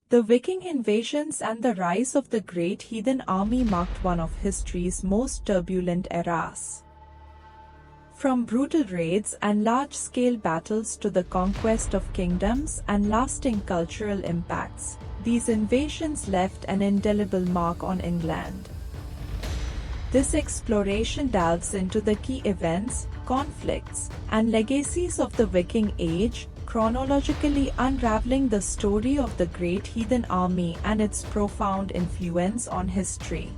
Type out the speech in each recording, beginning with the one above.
The Viking invasions and the rise of the Great Heathen Army marked one of history's most turbulent eras. From brutal raids and large-scale battles to the conquest of kingdoms and lasting cultural impacts, these invasions left an indelible mark on England. This exploration delves into the key events, conflicts, and legacies of the Viking Age, chronologically unraveling the story of the Great Heathen Army and its profound influence on history.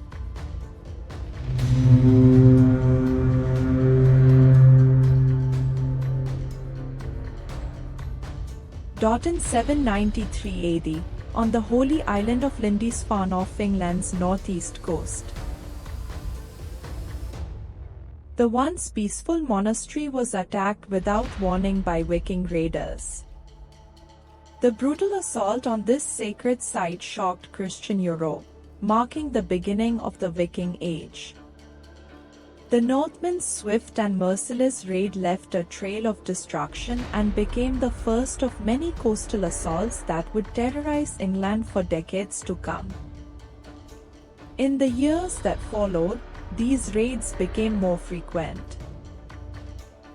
In 793 AD, on the holy island of Lindisfarne off England's northeast coast, the once peaceful monastery was attacked without warning by Viking raiders. The brutal assault on this sacred site shocked Christian Europe, marking the beginning of the Viking Age. The Northmen's swift and merciless raid left a trail of destruction and became the first of many coastal assaults that would terrorize England for decades to come. In the years that followed, these raids became more frequent.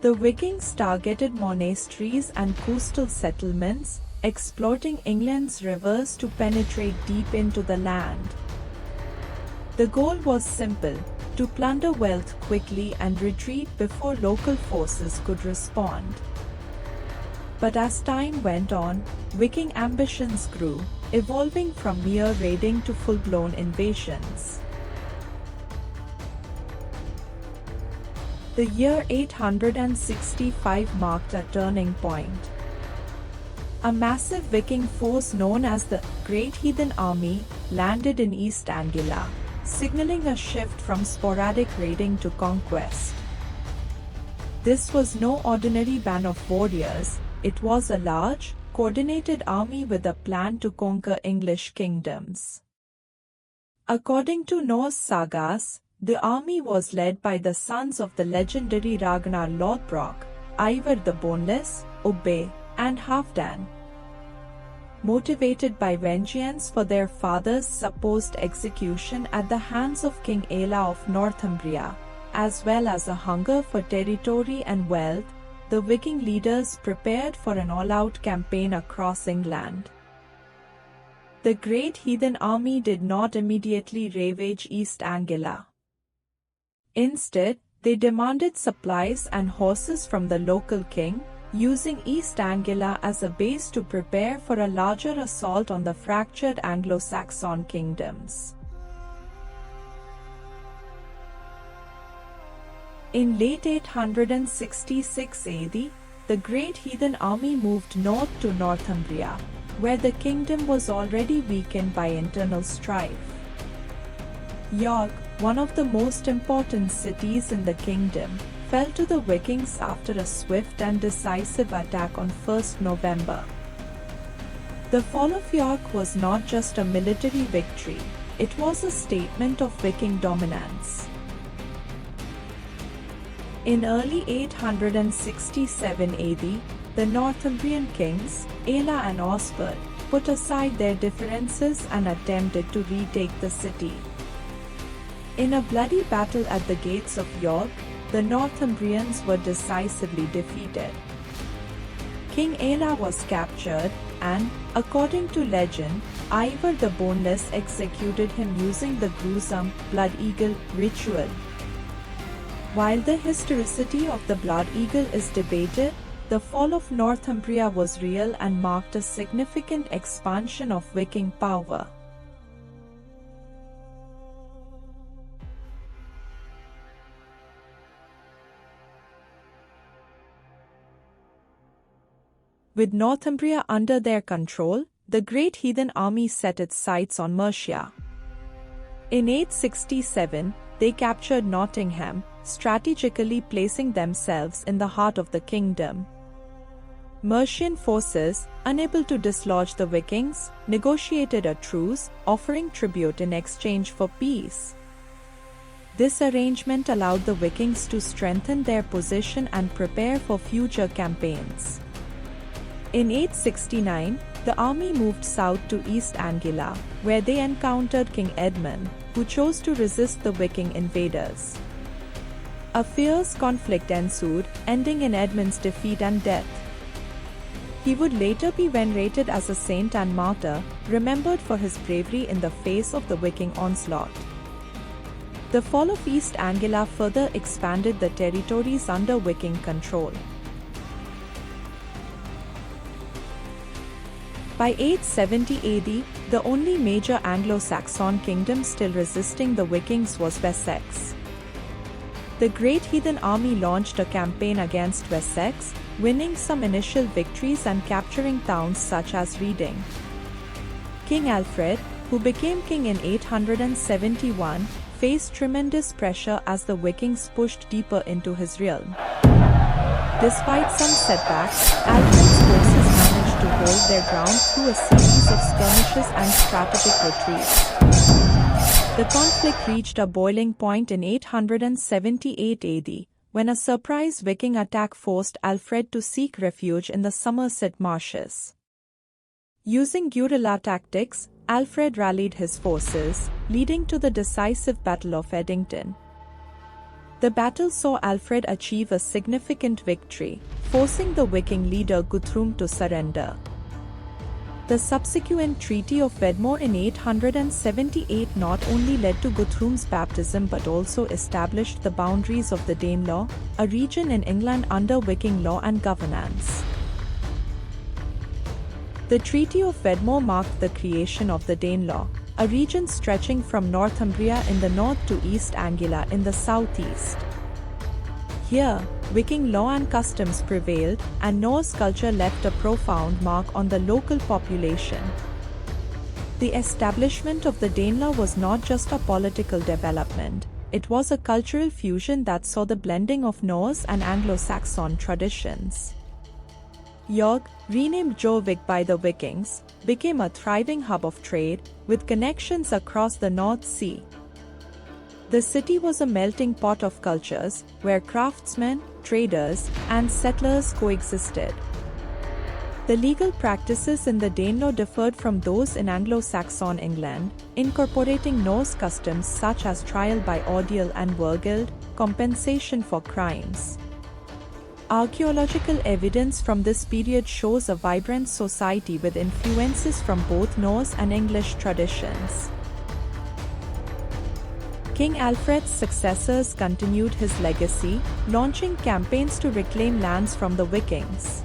The Vikings targeted monasteries and coastal settlements, exploiting England's rivers to penetrate deep into the land. The goal was simple: to plunder wealth quickly and retreat before local forces could respond. But as time went on, Viking ambitions grew, evolving from mere raiding to full-blown invasions. The year 865 marked a turning point. A massive Viking force known as the Great Heathen Army landed in East Anglia, signaling a shift from sporadic raiding to conquest. This was no ordinary band of warriors, it was a large, coordinated army with a plan to conquer English kingdoms. According to Norse sagas, the army was led by the sons of the legendary Ragnar Lothbrok, Ivar the Boneless, Ubbe, and Halfdan. Motivated by vengeance for their father's supposed execution at the hands of King Aella of Northumbria, as well as a hunger for territory and wealth, the Viking leaders prepared for an all-out campaign across England. The Great Heathen Army did not immediately ravage East Anglia. Instead, they demanded supplies and horses from the local king, using East Anglia as a base to prepare for a larger assault on the fractured Anglo-Saxon kingdoms. In late 866 AD, the Great Heathen Army moved north to Northumbria, where the kingdom was already weakened by internal strife. York, one of the most important cities in the kingdom, fell to the Vikings after a swift and decisive attack on 1st November. The fall of York was not just a military victory, it was a statement of Viking dominance. In early 867 AD, the Northumbrian kings, Aella and Osbert, put aside their differences and attempted to retake the city. In a bloody battle at the gates of York, the Northumbrians were decisively defeated. King Aella was captured and, according to legend, Ivar the Boneless executed him using the gruesome Blood Eagle ritual. While the historicity of the Blood Eagle is debated, the fall of Northumbria was real and marked a significant expansion of Viking power. With Northumbria under their control, the Great Heathen Army set its sights on Mercia. In 867, they captured Nottingham, strategically placing themselves in the heart of the kingdom. Mercian forces, unable to dislodge the Vikings, negotiated a truce, offering tribute in exchange for peace. This arrangement allowed the Vikings to strengthen their position and prepare for future campaigns. In 869, the army moved south to East Anglia, where they encountered King Edmund, who chose to resist the Viking invaders. A fierce conflict ensued, ending in Edmund's defeat and death. He would later be venerated as a saint and martyr, remembered for his bravery in the face of the Viking onslaught. The fall of East Anglia further expanded the territories under Viking control. By 870 AD, the only major Anglo-Saxon kingdom still resisting the Vikings was Wessex. The Great Heathen Army launched a campaign against Wessex, winning some initial victories and capturing towns such as Reading. King Alfred, who became king in 871, faced tremendous pressure as the Vikings pushed deeper into his realm. Despite some setbacks, Alfred's forces managed to hold their ground through a series of skirmishes and strategic retreats. The conflict reached a boiling point in 878 AD, when a surprise Viking attack forced Alfred to seek refuge in the Somerset marshes. Using guerrilla tactics, Alfred rallied his forces, leading to the decisive Battle of Edington. The battle saw Alfred achieve a significant victory, forcing the Viking leader Guthrum to surrender. The subsequent Treaty of Wedmore in 878 not only led to Guthrum's baptism but also established the boundaries of the Danelaw, a region in England under Viking law and governance. The Treaty of Wedmore marked the creation of the Danelaw, a region stretching from Northumbria in the north to East Anglia in the southeast. Here, Viking law and customs prevailed, and Norse culture left a profound mark on the local population. The establishment of the Danelaw was not just a political development, it was a cultural fusion that saw the blending of Norse and Anglo-Saxon traditions. York, renamed Jorvik by the Vikings, became a thriving hub of trade, with connections across the North Sea. The city was a melting pot of cultures, where craftsmen, traders, and settlers coexisted. The legal practices in the Danelaw differed from those in Anglo-Saxon England, incorporating Norse customs such as trial by ordeal and vergild, compensation for crimes. Archaeological evidence from this period shows a vibrant society with influences from both Norse and English traditions. King Alfred's successors continued his legacy, launching campaigns to reclaim lands from the Vikings.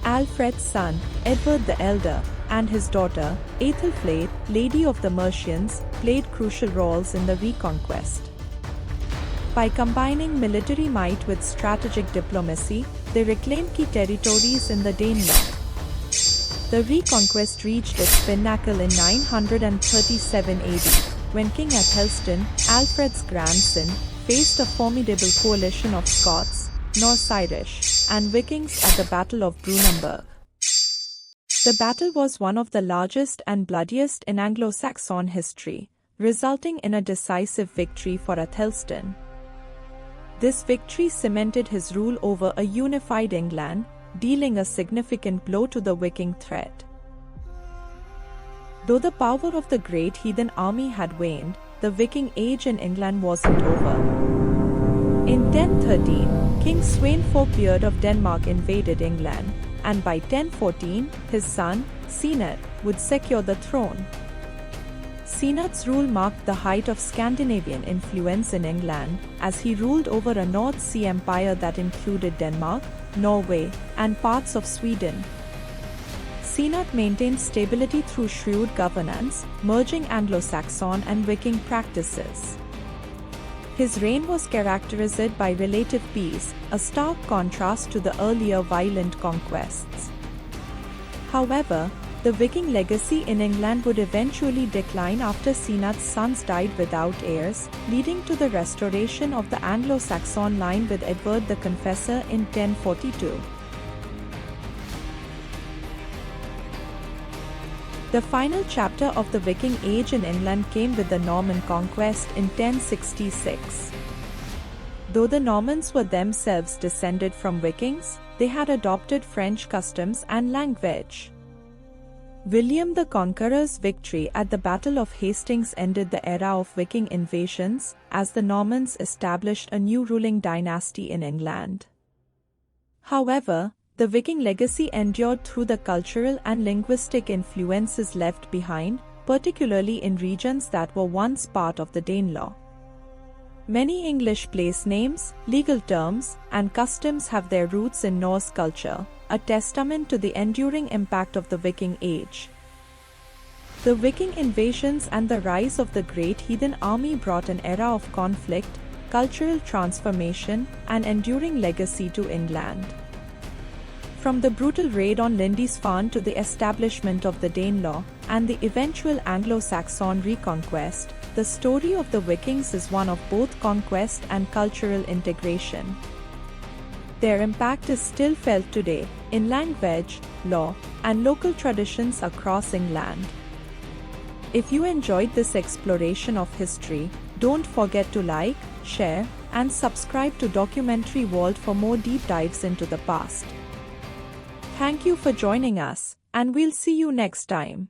Alfred's son, Edward the Elder, and his daughter, Aethelflaed, Lady of the Mercians, played crucial roles in the reconquest. By combining military might with strategic diplomacy, they reclaimed key territories in the Danelaw. The reconquest reached its pinnacle in 937 AD, when King Athelstan, Alfred's grandson, faced a formidable coalition of Scots, Norse-Irish, and Vikings at the Battle of Brunanburh. The battle was one of the largest and bloodiest in Anglo-Saxon history, resulting in a decisive victory for Athelstan. This victory cemented his rule over a unified England, dealing a significant blow to the Viking threat. Though the power of the Great Heathen Army had waned, the Viking Age in England wasn't over. In 1013, King Svein Forkbeard of Denmark invaded England, and by 1014, his son, Sinead, would secure the throne. Sinead's rule marked the height of Scandinavian influence in England, as he ruled over a North Sea empire that included Denmark, Norway, and parts of Sweden. Sinead maintained stability through shrewd governance, merging Anglo-Saxon and Viking practices. His reign was characterized by relative peace, a stark contrast to the earlier violent conquests. However, the Viking legacy in England would eventually decline after Sinead's sons died without heirs, leading to the restoration of the Anglo-Saxon line with Edward the Confessor in 1042. The final chapter of the Viking Age in England came with the Norman conquest in 1066. Though the Normans were themselves descended from Vikings, they had adopted French customs and language. William the Conqueror's victory at the Battle of Hastings ended the era of Viking invasions, as the Normans established a new ruling dynasty in England. However, the Viking legacy endured through the cultural and linguistic influences left behind, particularly in regions that were once part of the Danelaw. Many English place names, legal terms, and customs have their roots in Norse culture, a testament to the enduring impact of the Viking Age. The Viking invasions and the rise of the Great Heathen Army brought an era of conflict, cultural transformation, and enduring legacy to England. From the brutal raid on Lindisfarne to the establishment of the Danelaw, and the eventual Anglo-Saxon reconquest, the story of the Vikings is one of both conquest and cultural integration. Their impact is still felt today, in language, law, and local traditions across England. If you enjoyed this exploration of history, don't forget to like, share, and subscribe to Documentary World for more deep dives into the past. Thank you for joining us, and we'll see you next time.